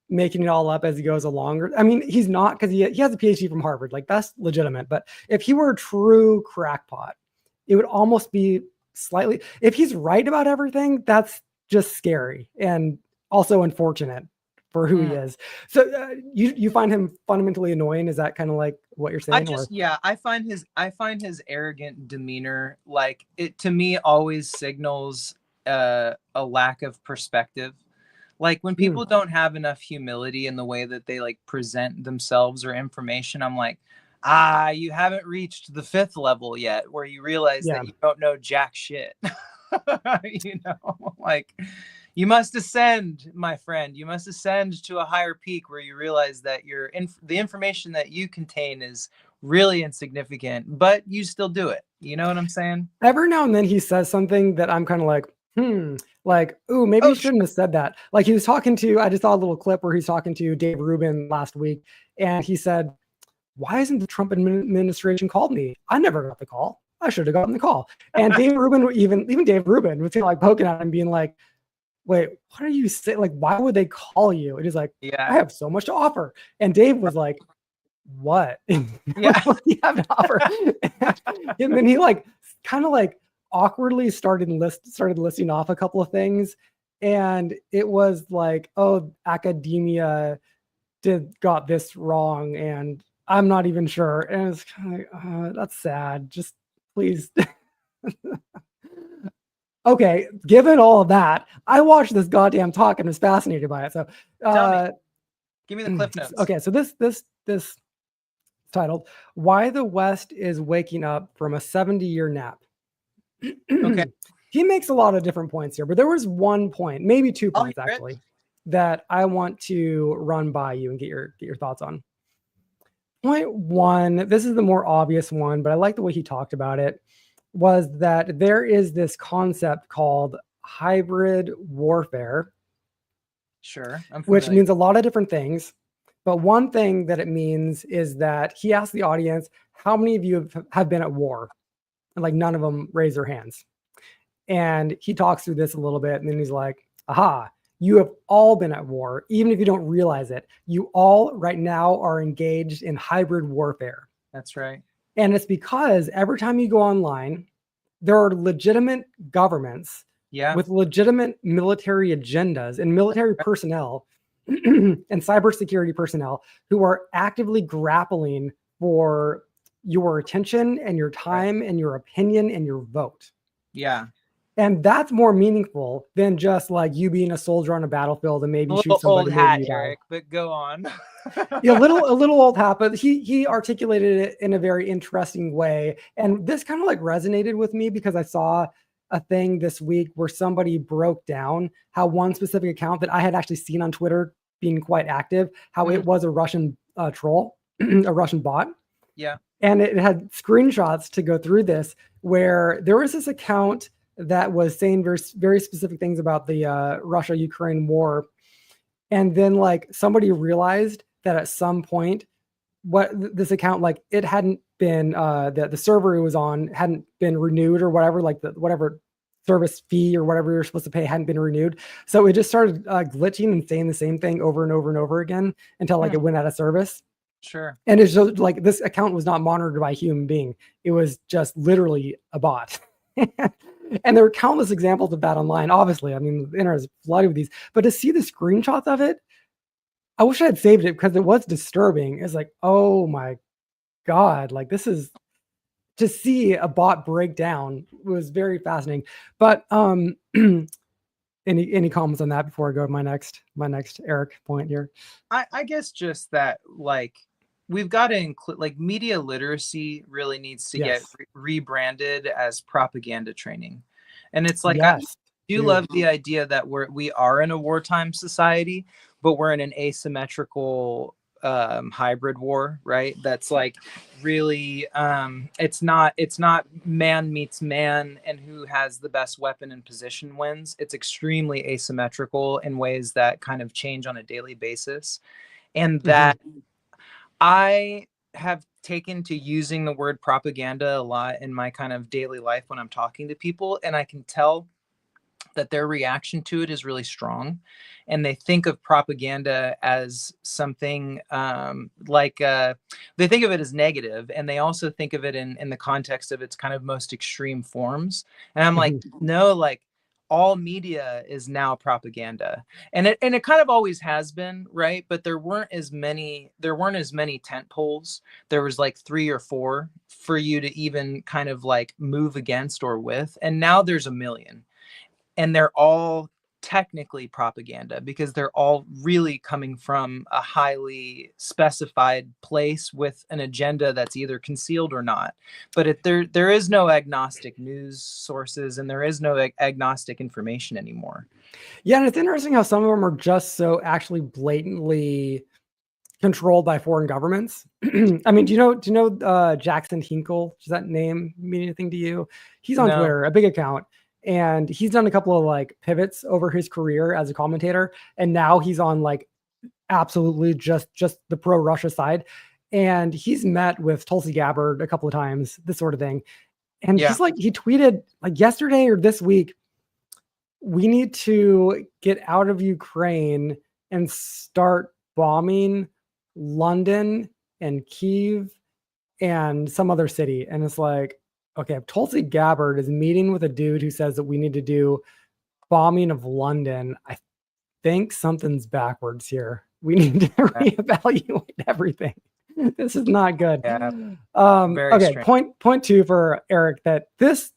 making it all up as he goes along. I mean, he's not, because he has a PhD from Harvard. Like, that's legitimate. But if he were a true crackpot, it would almost be slightly, if he's right about everything, that's just scary and also unfortunate for who he is. So you find him fundamentally annoying? Is that kind of like what you're saying? I find his arrogant demeanor, like, it to me always signals a lack of perspective. Like when people don't have enough humility in the way that they like present themselves or information, I'm like, you haven't reached the 5th level yet where you realize that you don't know jack shit. You know, like, you must ascend, my friend. You must ascend to a higher peak where you realize that the information that you contain is really insignificant, but you still do it. You know what I'm saying? Every now and then he says something that I'm kind of like, like, ooh, maybe he shouldn't have said that. Like, he was talking to, I just saw a little clip where he's talking to Dave Rubin last week, and he said, why isn't the Trump administration called me? I never got the call. I should have gotten the call. And Dave Rubin, even Dave Rubin was kind of like poking at him, being like, wait, what are you saying? Like, why would they call you? And he's like, I have so much to offer. And Dave was like, what? Yeah. What do you have to offer? And then he like kind of like awkwardly started listing off a couple of things. And it was like, oh, academia got this wrong, and I'm not even sure. And it's kind of like, that's sad. Just please. Okay, given all of that, I watched this goddamn talk and was fascinated by it. So Tell me. Give me the cliff notes. Okay, so this titled "Why the West is Waking Up from a 70-Year Nap." Okay. He makes a lot of different points here, but there was one point, maybe 2 points actually, that I want to run by you and get your thoughts on. Point 1, this is the more obvious one, but I like the way he talked about it, was that there is this concept called hybrid warfare. Sure. Which means a lot of different things. But one thing that it means is that he asked the audience, how many of you have been at war? And like none of them raise their hands. And he talks through this a little bit, and then he's like, aha, you have all been at war, even if you don't realize it. You all right now are engaged in hybrid warfare. That's right. And it's because every time you go online, there are legitimate governments with legitimate military agendas and military personnel and cybersecurity personnel who are actively grappling for your attention and your time and your opinion and your vote. Yeah. And that's more meaningful than just like you being a soldier on a battlefield and maybe shoot somebody. Old hat, Eric, but go on. Yeah, a little old hat, but he articulated it in a very interesting way. And this kind of like resonated with me because I saw a thing this week where somebody broke down how one specific account that I had actually seen on Twitter being quite active, how it was a Russian troll, a Russian bot. Yeah. And it had screenshots to go through this where there was this account that was saying very specific things about the Russia-Ukraine war. And then like somebody realized that at some point, what this account, like it hadn't been, the server it was on hadn't been renewed or whatever, like whatever service fee or whatever you're supposed to pay hadn't been renewed. So it just started glitching and saying the same thing over and over and over again until like it went out of service. Sure. And it's just like this account was not monitored by a human being. It was just literally a bot. And there are countless examples of that online. Obviously, I mean, the internet is flooded with these. But to see the screenshots of it, I wish I had saved it because it was disturbing. It's like, oh my God, like this is to see a bot break down was very fascinating. But any comments on that before I go to my next Eric point here? I guess just that, like, we've got to include, like, media literacy really needs to get rebranded as propaganda training. And it's like, I do love the idea that we are in a wartime society, but we're in an asymmetrical hybrid war, right? That's like really it's not man meets man and who has the best weapon and position wins. It's extremely asymmetrical in ways that kind of change on a daily basis, and that I have taken to using the word propaganda a lot in my kind of daily life when I'm talking to people, and I can tell that their reaction to it is really strong, and they think of propaganda as something they think of it as negative, and they also think of it in the context of its kind of most extreme forms. And I'm like, no, like, all media is now propaganda, and it kind of always has been, right? But there weren't as many tent poles. There was like 3 or 4 for you to even kind of like move against or with, and now there's a million. And they're all technically propaganda because they're all really coming from a highly specified place with an agenda that's either concealed or not. But there is no agnostic news sources, and there is no agnostic information anymore. Yeah, and it's interesting how some of them are just so actually blatantly controlled by foreign governments. I mean, do you know Jackson Hinkle? Does that name mean anything to you? He's on Twitter, a big account. And he's done a couple of like pivots over his career as a commentator. And now he's on like absolutely just the pro-Russia side. And he's met with Tulsi Gabbard a couple of times, this sort of thing. And he's like, he tweeted like yesterday or this week, we need to get out of Ukraine and start bombing London and Kyiv and some other city. And it's like, okay, if Tulsi Gabbard is meeting with a dude who says that we need to do bombing of London, I think something's backwards here. We need to reevaluate everything. This is not good. Okay, strange. Point 2 for Eric, that this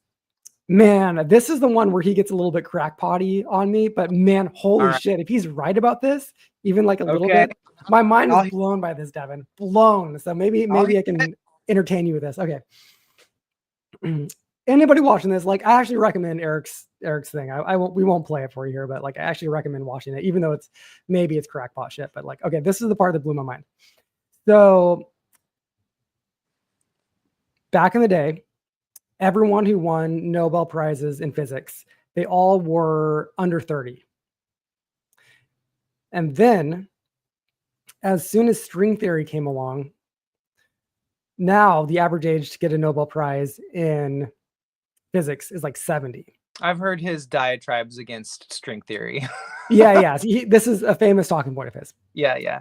is the one where he gets a little bit crackpotty on me, but man, holy shit, if he's right about this, even like a little bit, my mind is blown by this, Devon. Blown. So maybe I can entertain you with this. Okay. Anybody watching this, like, I actually recommend Eric's thing. We won't play it for you here, but like I actually recommend watching it, even though it's crackpot shit. But like, okay, this is the part that blew my mind. So back in the day, everyone who won Nobel Prizes in physics, they all were under 30. And then as soon as string theory came along, now the average age to get a Nobel Prize in physics is like 70. I've heard his diatribes against string theory. Yeah. This is a famous talking point of his. Yeah.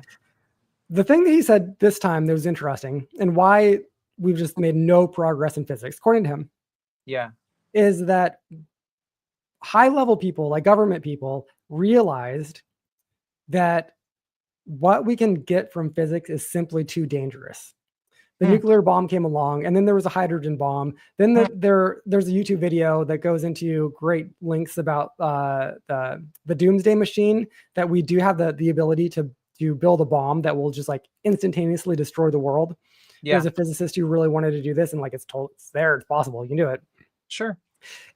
The thing that he said this time that was interesting, and why we've just made no progress in physics, according to him, is that high-level people, like government people, realized that what we can get from physics is simply too dangerous. The nuclear bomb came along, and then there was a hydrogen bomb. Then there's a YouTube video that goes into great links about the doomsday machine, that we do have the ability to build a bomb that will just like instantaneously destroy the world. There's a physicist who really wanted to do this, and like it's there, it's possible, you can do it. Sure.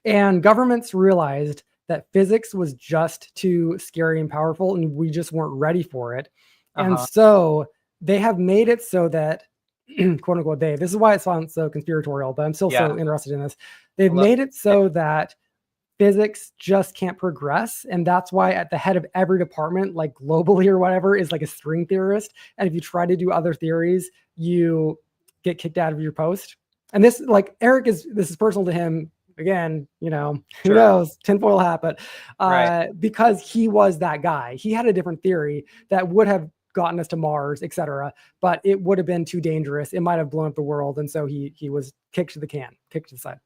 And governments realized that physics was just too scary and powerful, and we just weren't ready for it. And so they have made it so that, quote unquote, this is why it sounds so conspiratorial, but I'm still so interested in this. They've made it so that physics just can't progress. And that's why at the head of every department, like globally or whatever, is like a string theorist. And if you try to do other theories, you get kicked out of your post. And this, like, this is personal to him. Again, you know, who knows, tinfoil hat, but because he was that guy, he had a different theory that would have gotten us to Mars, etc. But it would have been too dangerous. It might have blown up the world. And so he was kicked to the side.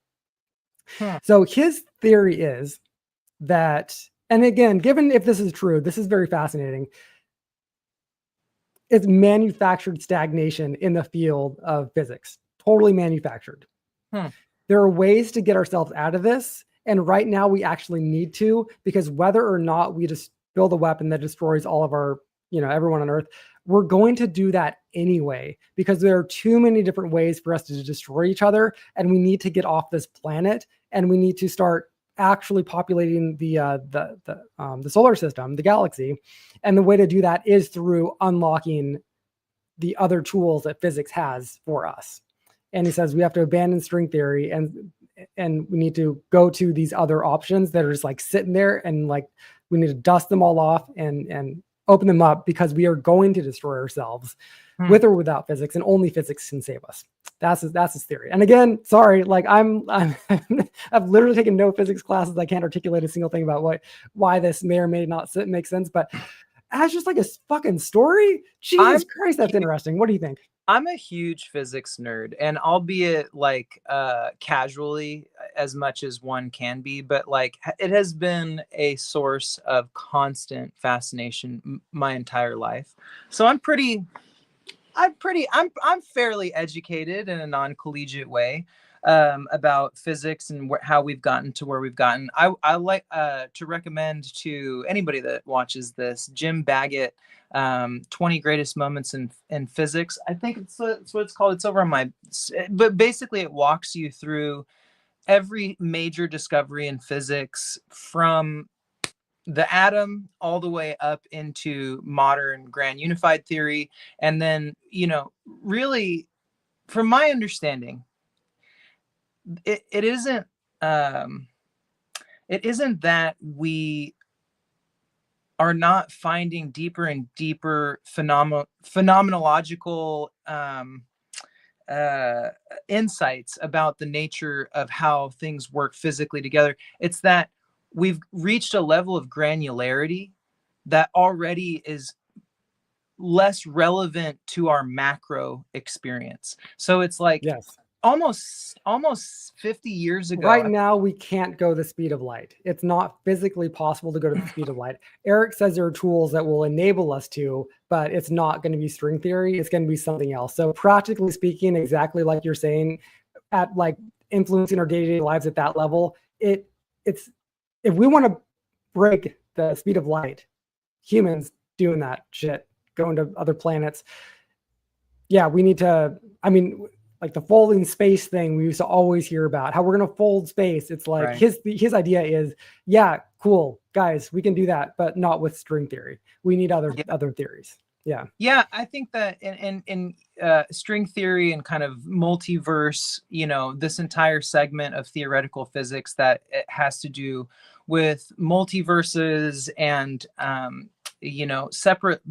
So his theory is that, and again, given if this is true, this is very fascinating. It's manufactured stagnation in the field of physics, totally manufactured. There are ways to get ourselves out of this. And right now we actually need to, because whether or not we just build a weapon that destroys all of our, everyone on Earth, we're going to do that anyway, because there are too many different ways for us to destroy each other. And we need to get off this planet, and we need to start actually populating the solar system, the galaxy. And the way to do that is through unlocking the other tools that physics has for us. And he says we have to abandon string theory, and we need to go to these other options that are just like sitting there, and like we need to dust them all off and open them up, because we are going to destroy ourselves with or without physics, and only physics can save us. That's his theory. And again, sorry, like I've literally taken no physics classes. I can't articulate a single thing about why this may or may not make sense, but as just like a fucking story, Jesus Christ, that's interesting. What do you think? I'm a huge physics nerd, and albeit like casually as much as one can be, but like it has been a source of constant fascination my entire life. So I'm fairly educated in a non-collegiate way about physics and how we've gotten to where we've gotten. I like to recommend to anybody that watches this Jim Baggett 20 greatest moments in physics. I think it's what it's called. It's over on my, but basically it walks you through every major discovery in physics from the atom all the way up into modern grand unified theory. And then, really, from my understanding, it isn't that we are not finding deeper and deeper phenomenological insights about the nature of how things work physically together. It's that we've reached a level of granularity that already is less relevant to our macro experience. So it's like, yes, almost 50 years ago. Right now, we can't go the speed of light. It's not physically possible to go to the speed of light. Eric says there are tools that will enable us to, but it's not going to be string theory. It's going to be something else. So practically speaking, exactly like you're saying, at like influencing our day-to-day lives at that level, it's if we want to break the speed of light, humans doing that shit, going to other planets, yeah, we need to, like the folding space thing we used to always hear about, how we're going to fold space. It's like his idea is, yeah, cool, guys, we can do that, but not with string theory. We need other theories. Yeah, I think that in string theory and kind of multiverse, this entire segment of theoretical physics that it has to do with multiverses and separate,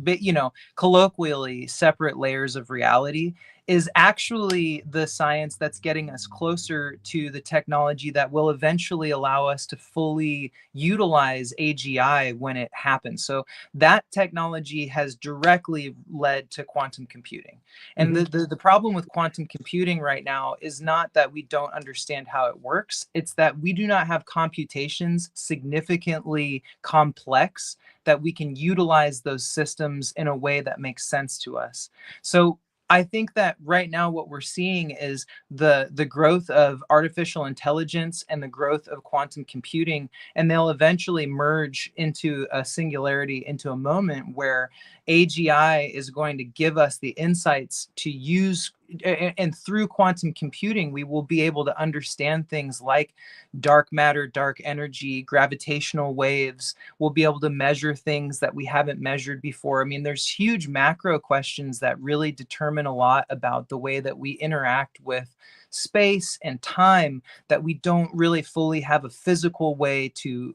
colloquially separate layers of reality, is actually the science that's getting us closer to the technology that will eventually allow us to fully utilize AGI when it happens. So that technology has directly led to quantum computing. And the problem with quantum computing right now is not that we don't understand how it works. It's that we do not have computations significantly complex that we can utilize those systems in a way that makes sense to us. So I think that right now what we're seeing is the growth of artificial intelligence and the growth of quantum computing, and they'll eventually merge into a singularity, into a moment where AGI is going to give us the insights to use, and through quantum computing, we will be able to understand things like dark matter, dark energy, gravitational waves. We'll be able to measure things that we haven't measured before. There's huge macro questions that really determine a lot about the way that we interact with space and time that we don't really fully have a physical way to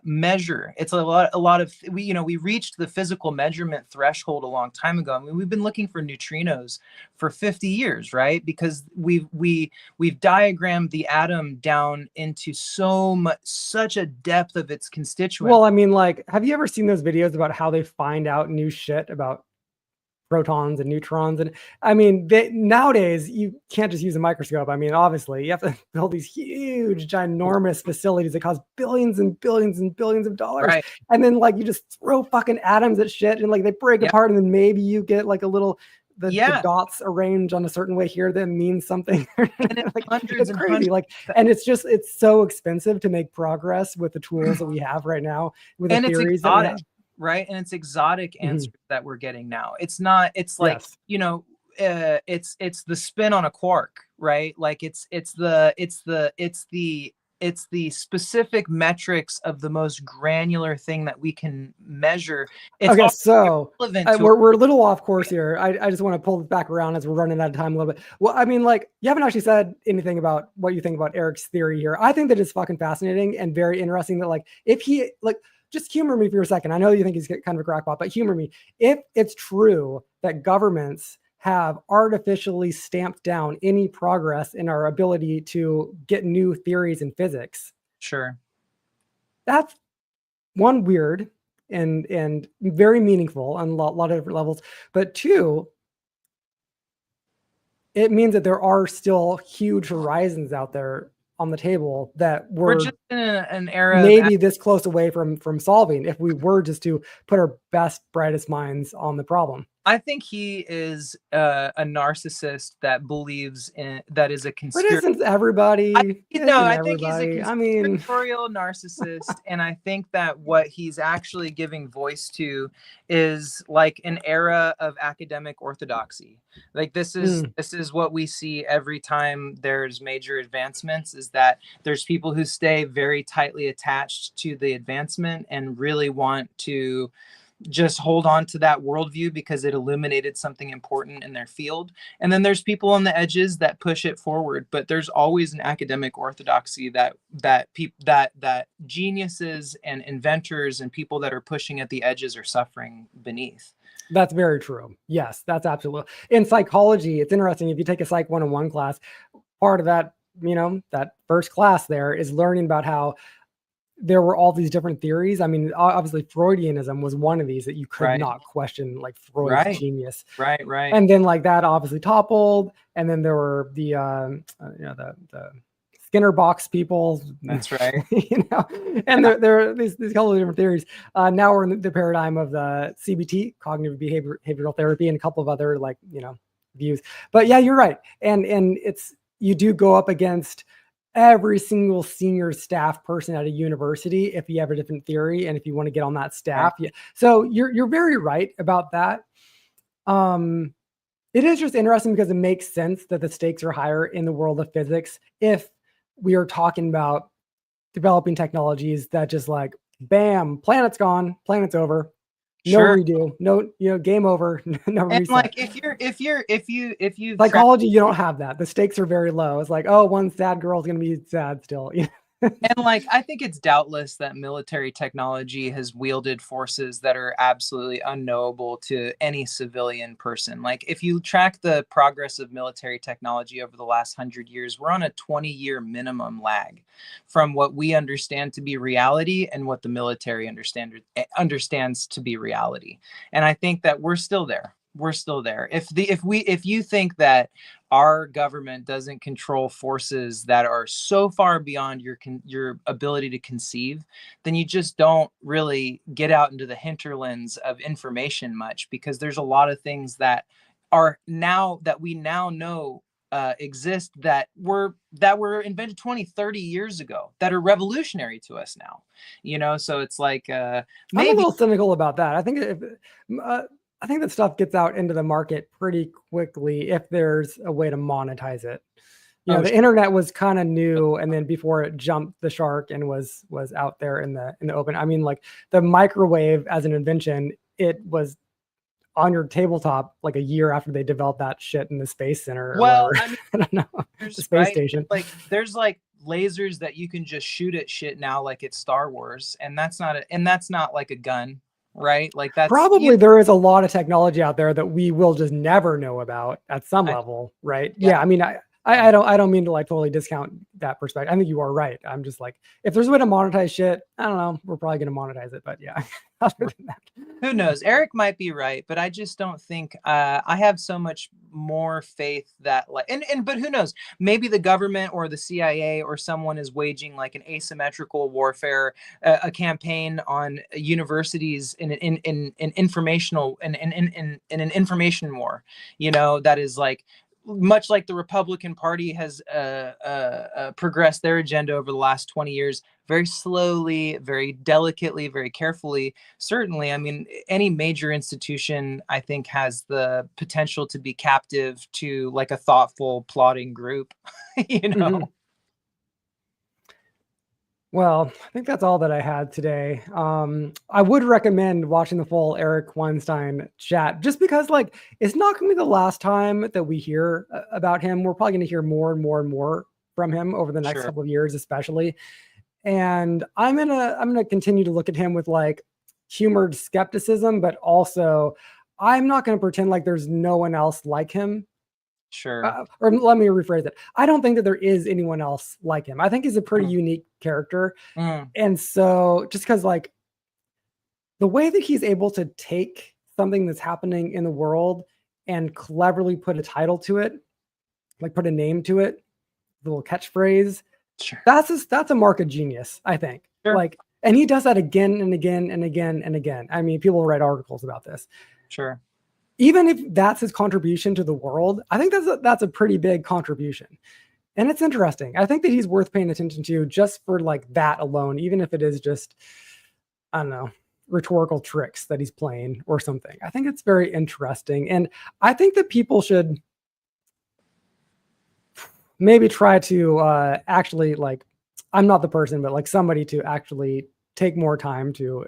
measure. It's a lot of we reached the physical measurement threshold a long time ago. We've been looking for neutrinos for 50 years, right? Because we've diagrammed the atom down into such a depth of its constituents. Well, like, have you ever seen those videos about how they find out new shit about protons and neutrons? And nowadays you can't just use a microscope. Obviously you have to build these huge, ginormous facilities that cost billions and billions and billions of dollars. Right. And then like you just throw fucking atoms at shit and like they break apart, and then maybe you get like a little Yeah. dots arranged on a certain way here that means something. And it's Like, hundreds it's and crazy. hundreds. Like, and it's so expensive to make progress with the tools that we have right now, with the And it's theories that we exotic, have. right? And it's exotic Mhm. answers that we're getting now. It's not, it's like, Yes. you know, it's the spin on a quark, right? Like it's the specific metrics of the most granular thing that we can measure. It's Okay, all so relevant to we're a little off course here. I just want to pull this back around as we're running out of time a little bit. Well, I mean, like, you haven't actually said anything about what you think about Eric's theory here. I think that it's fucking fascinating and very interesting that, like, if he, like, just humor me for a second. I know you think he's kind of a crackpot, but humor me. If it's true that governments have artificially stamped down any progress in our ability to get new theories in physics, sure. that's one, weird and very meaningful on a lot of different levels. But two, it means that there are still huge horizons out there on the table that We're we're just in an era of maybe this close away from solving if we were just to put our best, brightest minds on the problem. I think he is a narcissist that believes in that is a But conspiracy. isn't everybody? I think he's a I mean, conspiratorial narcissist, and I think that what he's actually giving voice to is like an era of academic orthodoxy. Like this is what we see every time there's major advancements, is that there's people who stay very tightly attached to the advancement and really want to just hold on to that worldview because it illuminated something important in their field. And then there's people on the edges that push it forward, but there's always an academic orthodoxy that geniuses and inventors and people that are pushing at the edges are suffering beneath. That's very true. Yes, that's absolutely. In psychology, it's interesting. If you take a Psych 101 class, part of that, that first class there is learning about how there were all these different theories. I mean, obviously Freudianism was one of these that you could not question, like Freud's genius. Right. And then like that obviously toppled. And then there were the Skinner box people. That's right. And there are these couple of different theories. Now we're in the paradigm of the CBT, cognitive behavioral therapy, and a couple of other views. But yeah, you're right. And you do go up against every single senior staff person at a university if you have a different theory and if you want to get on that staff. Right. Yeah. So you're very right about that. It is just interesting because it makes sense that the stakes are higher in the world of physics if we are talking about developing technologies that just like, bam, planet's gone, planet's over. No redo, no, game over. No reset. And like if you psychology, you don't have that. The stakes are very low. It's like, oh, one sad girl's gonna be sad still. And like, I think it's doubtless that military technology has wielded forces that are absolutely unknowable to any civilian person. Like if you track the progress of military technology over the last 100 years, we're on a 20-year minimum lag from what we understand to be reality and what the military understands to be reality. And I think that we're still there. We're still there. If you think that our government doesn't control forces that are so far beyond your ability to conceive, then you just don't really get out into the hinterlands of information much, because there's a lot of things that we now know exist that were invented 20-30 years ago that are revolutionary to us now. So it's like maybe I'm a little cynical about that. I think I think that stuff gets out into the market pretty quickly if there's a way to monetize it. The internet was kind of new, and then before it jumped the shark and was out there in the open. I mean, like the microwave as an invention, it was on your tabletop like a year after they developed that shit in the Space Center. Well, I don't know, the space station. Like there's like lasers that you can just shoot at shit now, like it's Star Wars, and that's not like a gun. Right? Like that's probably there is a lot of technology out there that we will just never know about at some level, right? Yeah. I mean, I don't mean to like totally discount that perspective. I think you are right. I'm just like, if there's a way to monetize shit, I don't know. We're probably going to monetize it, but yeah. Other than that. Who knows? Eric might be right, but I just don't think I have so much more faith that like but who knows? Maybe the government or the CIA or someone is waging like an asymmetrical warfare, a campaign on universities in informational in an information war. You know, that is like much like the Republican Party has progressed their agenda over the last 20 years, very slowly, very delicately, very carefully. Certainly, I mean, any major institution, I think, has the potential to be captive to like a thoughtful, plotting group, you know? Mm-hmm. Well, I think that's all that I had today. I would recommend watching the full Eric Weinstein chat just because, like, it's not going to be the last time that we hear about him. We're probably going to hear more and more and more from him over the next couple of years, especially. And I'm gonna continue to look at him with like humored skepticism, but also I'm not going to pretend like there's no one else like him. Sure. Or let me rephrase it. I don't think that there is anyone else like him. I think he's a pretty unique character. And so just because like the way that he's able to take something that's happening in the world and cleverly put a title to it, like put a name to it, the little catchphrase, sure. That's a mark of genius, I think. Sure. Like, and he does that again and again and again and again. I mean, people write articles about this. Sure. Even if that's his contribution to the world, I think that's a pretty big contribution. And it's interesting. I think that he's worth paying attention to just for like that alone, even if it is just, I don't know, rhetorical tricks that he's playing or something. I think it's very interesting. And I think that people should maybe try to actually, like, I'm not the person, but like somebody to actually take more time to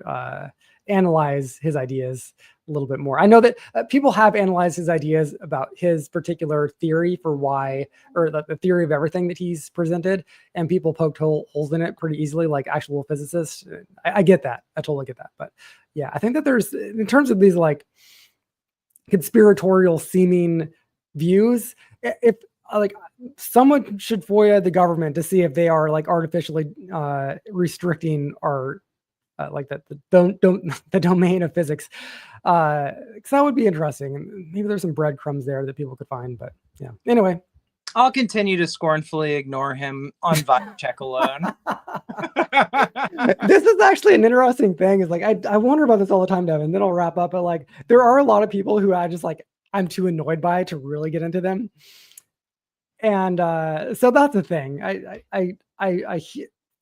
analyze his ideas a little bit more. I know that people have analyzed his ideas about his particular theory for why, or the theory of everything that he's presented, and people poked holes in it pretty easily, like actual physicists. I get that. I totally get that. But yeah, I think that there's, in terms of these like conspiratorial seeming views, if like someone should FOIA the government to see if they are like artificially restricting our like the domain of physics, because that would be interesting, and maybe there's some breadcrumbs there that people could find. But yeah, anyway, I'll continue to scornfully ignore him on vibe check alone. This is actually an interesting thing. Is like I wonder about this all the time, Devon. Then I'll wrap up. But like there are a lot of people who I just like I'm too annoyed by to really get into them, and so that's the thing. I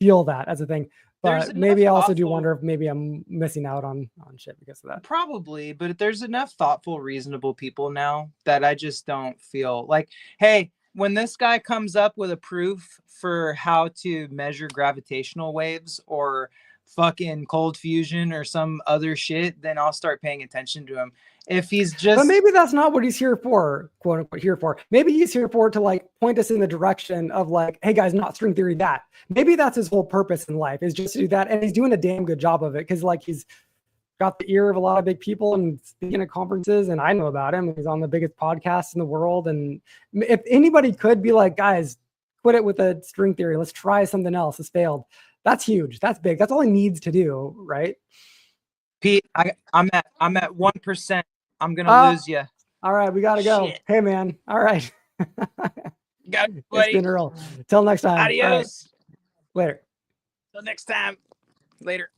feel that as a thing. But maybe I also do wonder if maybe I'm missing out on shit because of that. Probably, but there's enough thoughtful, reasonable people now that I just don't feel like, hey, when this guy comes up with a proof for how to measure gravitational waves or fucking cold fusion or some other shit, then I'll start paying attention to him. If he's just, but maybe that's not what he's here for, quote unquote, here for. Maybe he's here for to like point us in the direction of like, hey guys, not string theory that. Maybe that's his whole purpose in life, is just to do that, and he's doing a damn good job of it because like he's got the ear of a lot of big people and speaking at conferences, and I know about him. He's on the biggest podcast in the world, and if anybody could be like, guys, quit it with a string theory, let's try something else. It's failed. That's huge. That's big. That's all he needs to do, right? Pete, I'm at 1%. I'm gonna lose you. All right, we gotta go. Shit. Hey man. All right. Got it, it's been real. Till next time. Adios. Right. Later. Till next time. Later.